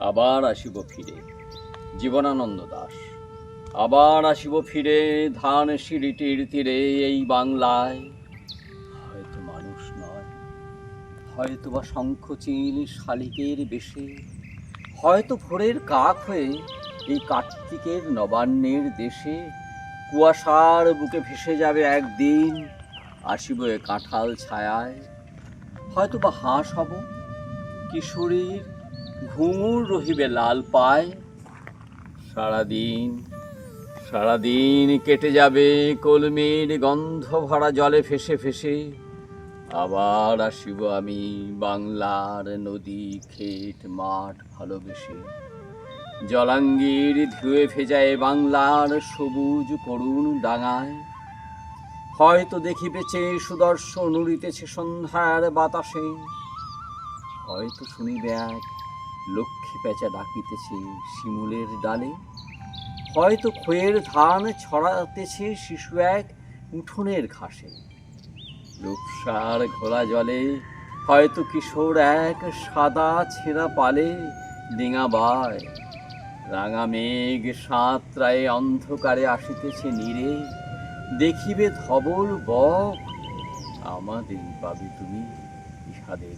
আবার আসিব ফিরে। জীবনানন্দ দাশ। আবার আসিব ফিরে ধান সিঁড়িটির তীরে এই বাংলায়। হয়তো মানুষ নয়, হয়তো বা শঙ্খচিল শালিকের বেশে, হয়তো ভোরের কাক হয়ে এই কার্তিকের নবান্নের দেশে কুয়াশার বুকে ভেসে যাবে একদিন, আসিব এ কাঁঠাল ছায়ায়। হয়তো বা হাঁস হব, কিশোরীর ঘুঙুর রহিবে লাল পায়। সারাদিন সারাদিন কেটে যাবে কলমির গন্ধ ভরা জলে ভেসে ভেসে। আবার আসিব আমি বাংলার নদী ক্ষেত মাঠ ভালোবেসে। জলাঙ্গির ধুয়ে ভেজায় বাংলার সবুজ করুণ ডাঙায়। হয়তো দেখিবেছে সুদর্শন উড়িতেছে সন্ধ্যার বাতাসে। হয়তো শুনিবে এক লক্ষ্মী পেঁচা ডাকিতেছে শিমুলের ডালে। হয়তো খয়ের ধান ছড়াতেছে শিশু এক উঠোনের ঘাসে। রূপসার ঘোলা জলে হয়তো কিশোর এক সাদা ছেঁড়া পালে ডিঙা বায়। রাঙা মেঘ সাঁতরায়ে অন্ধকারে আসিতেছে নীরে। দেখিবে ধবল বক, আমাদের পাবে তুমি ইহাদের